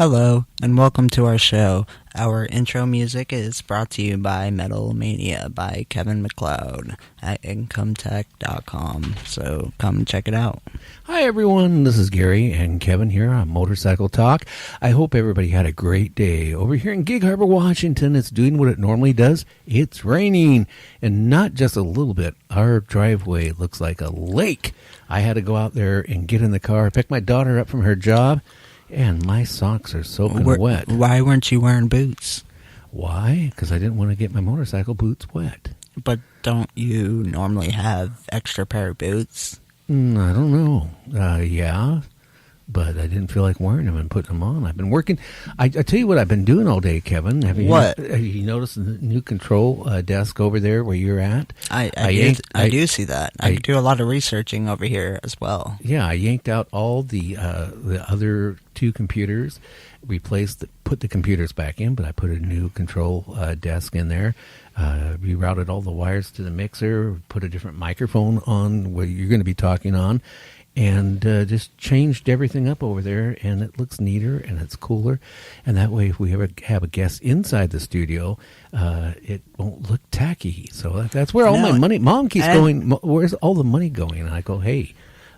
Hello, and welcome to our show. Our intro music is brought to you by Metal Mania by Kevin MacLeod at incomtech.com, so come check it out. Hi everyone, this is Gary and Kevin here on Motorcycle Talk. I hope everybody had a great day. Over here in Gig Harbor, Washington, it's doing what it normally does. It's raining, and not just a little bit. Our driveway looks like a lake. I had to go out there and get in the car, pick my daughter up from her job, and my socks are soaking wet. Why weren't you wearing boots? Why? Because I didn't want to get my motorcycle boots wet. But don't you normally have extra pair of boots? I don't know. Yeah, but I didn't feel like wearing them and putting them on. I've been working. I tell you what I've been doing all day, Kevin. Have you noticed the new control desk over there where you're at? I do see that. I do a lot of researching over here as well. Yeah, I yanked out all the other two computers, put the computers back in, but I put a new control desk in there. Rerouted all the wires to the mixer, put a different microphone on where you're going to be talking on, and just changed everything up over there, and it looks neater and it's cooler. And that way, if we ever have a guest inside the studio, it won't look tacky. So that's where all my money, Mom keeps going, where's all the money going? And I go, hey,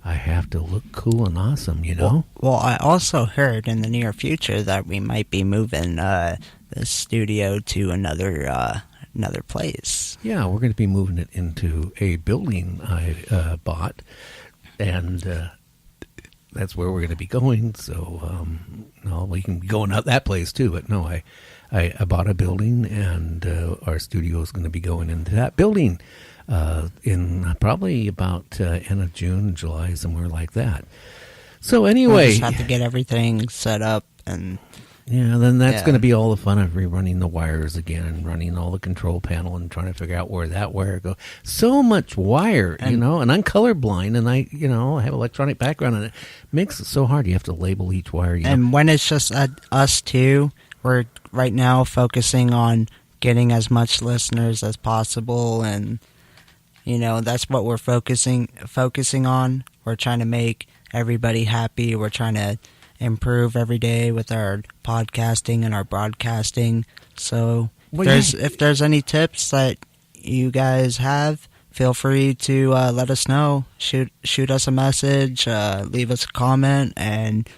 I have to look cool and awesome, you know? Well, I also heard in the near future that we might be moving the studio to another place. Yeah, we're going to be moving it into a building I bought, and that's where we're going to be going. So, we can be going out that place too. But no, I bought a building, and our studio is going to be going into that building in probably about end of June, July, somewhere like that. So anyway, we'll just have to get everything set up and. Yeah, then that's going to be all the fun of rerunning the wires again and running all the control panel and trying to figure out where that wire goes. So much wire, and I'm colorblind, and I have electronic background, and it makes it so hard. You have to label each wire. And when it's just us two, we're right now focusing on getting as much listeners as possible, and that's what we're focusing on. We're trying to make everybody happy. We're trying to improve every day with our podcasting and our broadcasting. So if there's any tips that you guys have, feel free to let us know. Shoot us a message, leave us a comment, and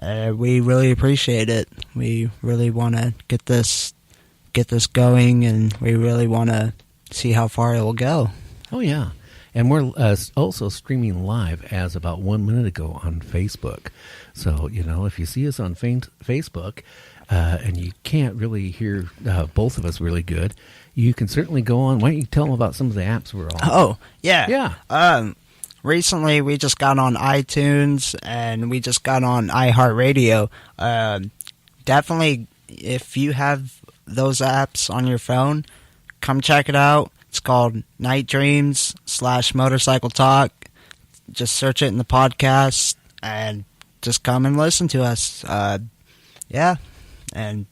we really appreciate it. We really want to get this going, and we really want to see how far it will go. Oh yeah. And we're also streaming live as about 1 minute ago on Facebook. So, if you see us on Facebook and you can't really hear both of us really good, you can certainly go on. Why don't you tell them about some of the apps we're on? Oh, yeah. Yeah. Recently, we just got on iTunes and we just got on iHeartRadio. Definitely, if you have those apps on your phone, come check it out. It's called Night Dreams /Motorcycle Talk. Just search it in the podcast and just come and listen to us. Yeah, and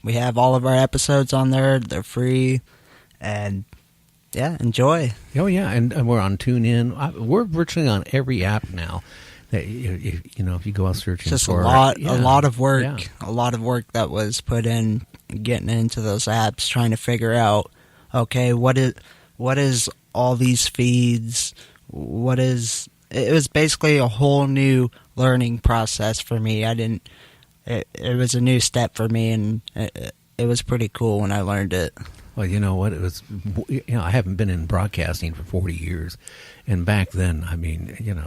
we have all of our episodes on there. They're free, and yeah, enjoy. Oh yeah, and we're on TuneIn. We're virtually on every app now. That if you go out searching, just for a lot of work, a lot of work that was put in getting into those apps, trying to figure out. Okay, what is all these feeds? It was basically a whole new learning process for me. It was a new step for me, and it was pretty cool when I learned it. Well, you know what? It was, I haven't been in broadcasting for 40 years. And back then,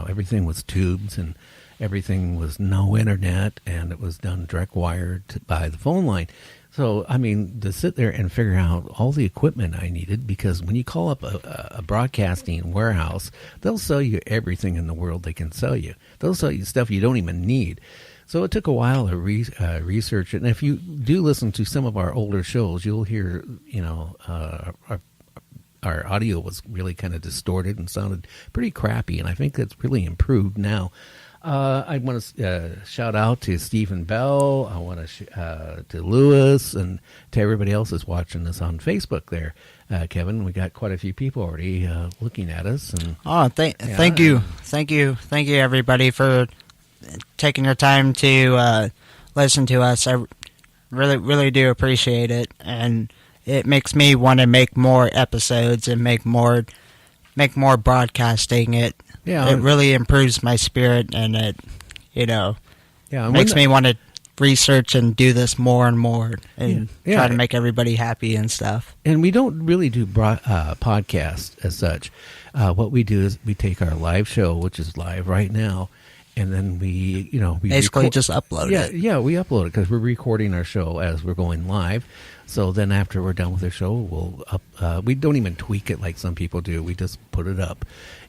everything was tubes and everything was no internet, and it was done direct wired by the phone line. So, to sit there and figure out all the equipment I needed, because when you call up a broadcasting warehouse, they'll sell you everything in the world they can sell you. They'll sell you stuff you don't even need. So it took a while to research it. And if you do listen to some of our older shows, you'll hear, our audio was really kind of distorted and sounded pretty crappy. And I think that's really improved now. I want to shout out to Stephen Bell. I want to Lewis and to everybody else that's watching us on Facebook there. Kevin, we got quite a few people already looking at us. And thank you everybody for taking your time to listen to us. I really do appreciate it, and it makes me want to make more episodes and make more broadcasting. It really improves my spirit, and it makes me want to research and do this more and more and try to make everybody happy and stuff. And we don't really do podcasts as such. What we do is we take our live show, which is live right now, and then we basically just upload it. Yeah, we upload it because we're recording our show as we're going live. So then after we're done with the show, we'll we don't even tweak it like some people do. We just put it up.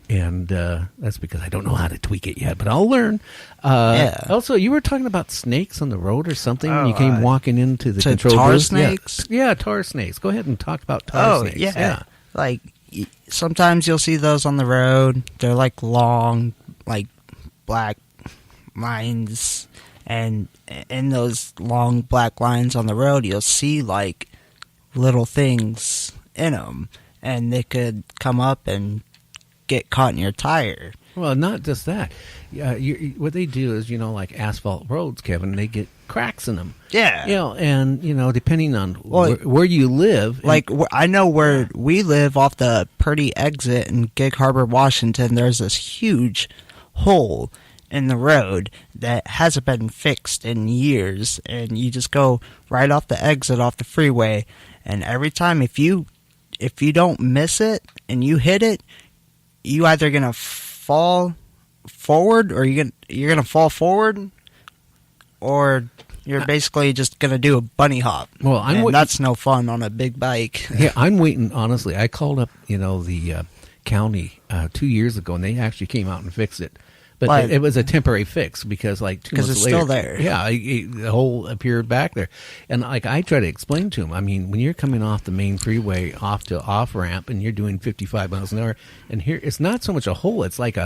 And that's because I don't know how to tweak it yet, but I'll learn. Also, you were talking about snakes on the road or something when you came walking into the control booth. Tar snakes? Yeah, tar snakes. Go ahead and talk about tar snakes. Yeah. Like, sometimes you'll see those on the road. They're like long, like black lines. And in those long black lines on the road, you'll see like little things in them. And they could come up and get caught in your tire. Well, not just that. What they do is, like asphalt roads, Kevin, they get cracks in them. Yeah. And, depending on where you live. Like, I know where we live off the Purdy exit in Gig Harbor, Washington, there's this huge hole in the road that hasn't been fixed in years. And you just go right off the exit off the freeway. And every time, if you don't miss it and you hit it, you either gonna fall forward, or you're gonna fall forward, or you're basically just gonna do a bunny hop. Well, that's no fun on a big bike. Yeah, I'm waiting. Honestly, I called up, the county 2 years ago, and they actually came out and fixed it. But it was a temporary fix because, 2 months later, it's still there. Yeah, the hole appeared back there, and I try to explain to them. I mean, when you're coming off the main freeway off to off ramp, and you're doing 55 miles an hour, and here it's not so much a hole; it's like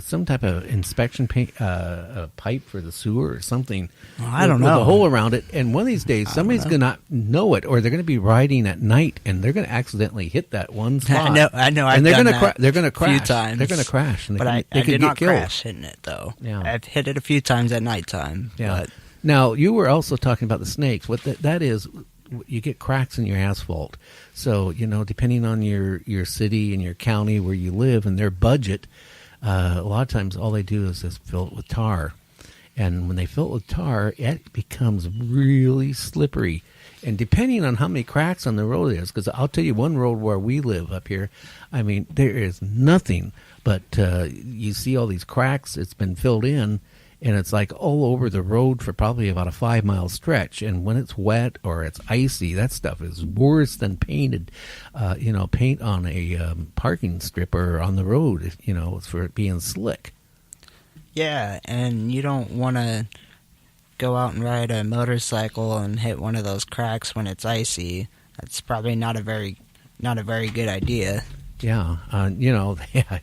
some type of inspection pipe for the sewer or something. Well, I don't know. With a hole around it, and one of these days somebody's going to not know it, or they're going to be riding at night, and they're going to accidentally hit that one spot. I know. And they're going to crash. A few times. They're going to crash, and but I did not crash hitting it though. Yeah. I've hit it a few times at nighttime. Yeah. But. Now you were also talking about the snakes. What that is, you get cracks in your asphalt. So depending on your city and your county where you live and their budget, a lot of times all they do is just fill it with tar. And when they fill it with tar, it becomes really slippery. And depending on how many cracks on the road there is, because I'll tell you one road where we live up here, I mean, there is nothing but you see all these cracks. It's been filled in, and it's like all over the road for probably about a 5-mile stretch. And when it's wet or it's icy, that stuff is worse than paint on a parking strip or on the road, for it being slick. Yeah, and you don't want to go out and ride a motorcycle and hit one of those cracks when it's icy. That's probably not a very good idea. Yeah, yeah.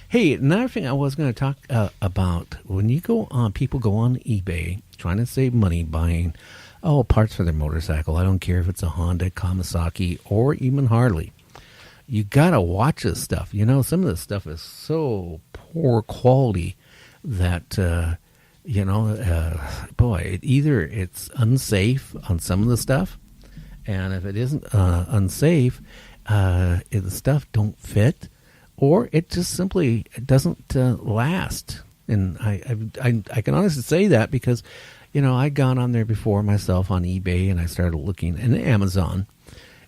Hey, another thing I was going to talk about, when you go on, people go on eBay trying to save money buying parts for their motorcycle. I don't care if it's a Honda, Kawasaki, or even Harley. You got to watch this stuff. Some of this stuff is so poor quality that, either it's unsafe on some of the stuff, and if it isn't unsafe, if the stuff don't fit, or it just simply doesn't last. And I can honestly say that because, I'd gone on there before myself on eBay, and I started looking, and Amazon,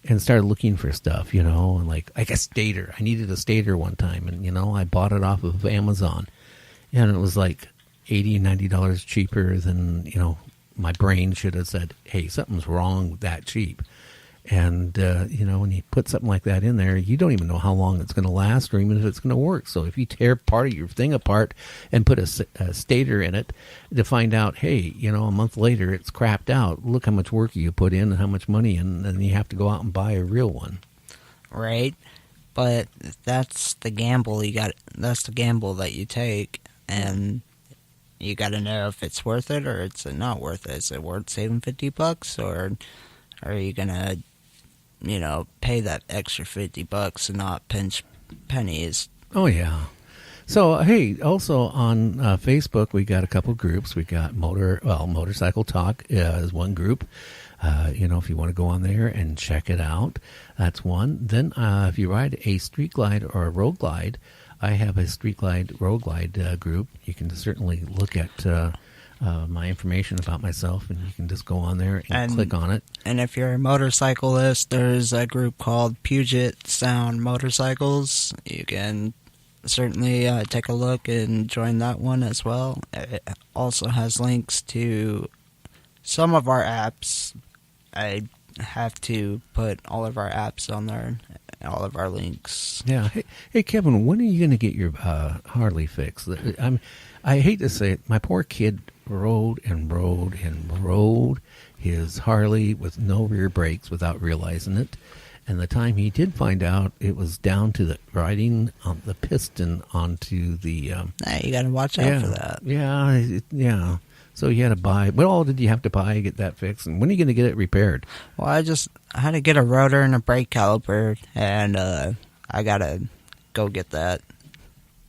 and started looking for stuff, and like a stator. I needed a stator one time, and, I bought it off of Amazon. And it was like $80, $90 cheaper than, my brain should have said, hey, something's wrong with that cheap. And, when you put something like that in there, you don't even know how long it's going to last or even if it's going to work. So if you tear part of your thing apart and put a stator in it to find out, hey, a month later it's crapped out, look how much work you put in and how much money, and then you have to go out and buy a real one. Right. But that's the gamble that's the gamble that you take. And you got to know if it's worth it or it's not worth it. Is it worth saving $50, or are you gonna, pay that extra $50 and not pinch pennies? Oh yeah. So, hey, also on Facebook, we got a couple groups. We got Motorcycle Talk is one group. If you want to go on there and check it out, that's one. Then, if you ride a street glide or a road glide, I have a street glide, road glide group. You can certainly look at my information about myself, and you can just go on there and click on it. And if you're a motorcyclist, there's a group called Puget Sound Motorcycles. You can certainly take a look and join that one as well. It also has links to some of our apps. I have to put all of our apps on there, all of our links. Yeah. Hey Kevin, when are you going to get your Harley fixed? I hate to say it, my poor kid rode his Harley with no rear brakes without realizing it. And the time he did find out, it was down to the riding on the piston onto the... Hey, you got to watch out for that. Yeah. So you had to buy... What all did you have to buy to get that fixed? And when are you going to get it repaired? Well, I had to get a rotor and a brake caliper, and I got to go get that.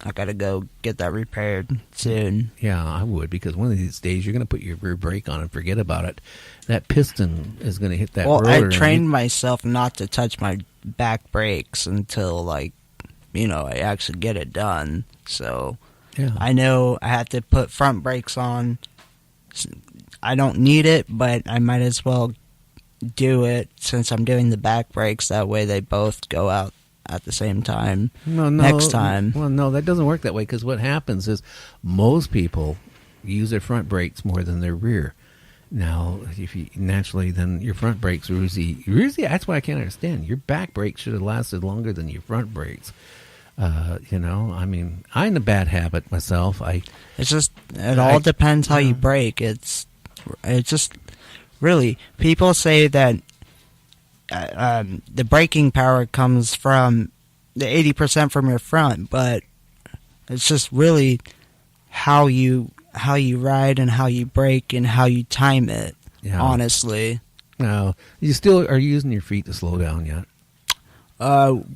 I got to go get that repaired soon. Yeah, I would, because one of these days you're going to put your rear brake on and forget about it. That piston is going to hit that rotor. Well, I trained myself not to touch my back brakes until, I actually get it done. So yeah. I know I have to put front brakes on. I don't need it, but I might as well do it since I'm doing the back brakes. That way they both go out at the same time next time. Well, no, that doesn't work that way, because what happens is most people use their front brakes more than their rear. Now, if you naturally, then your front brakes are usually, that's what I can't understand. Your back brakes should have lasted longer than your front brakes. I'm in a bad habit myself. It all depends how you brake. It's just really, people say that the braking power comes from the 80% from your front, but it's just really how you ride and how you brake and how you time it. Yeah. Honestly. Now, you still are using your feet to slow down yet?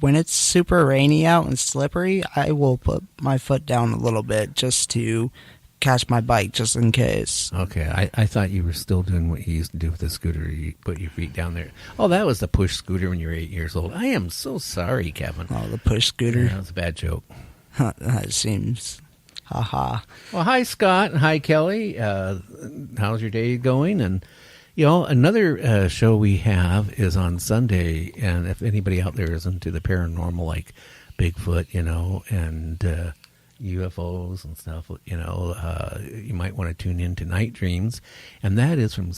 When it's super rainy out and slippery, I will put my foot down a little bit just to catch my bike, just in case. Okay, I thought you were still doing what you used to do with the scooter. You put your feet down there. Oh, that was the push scooter when you were 8 years old. I am so sorry, Kevin. Oh, the push scooter? Yeah, that was a bad joke. That seems... Ha-ha. Well, hi, Scott. Hi, Kelly. How's your day going? And, another show we have is on Sunday, and if anybody out there is into the paranormal, like Bigfoot, and UFOs and stuff, you might want to tune in to Night Dreams, and that is from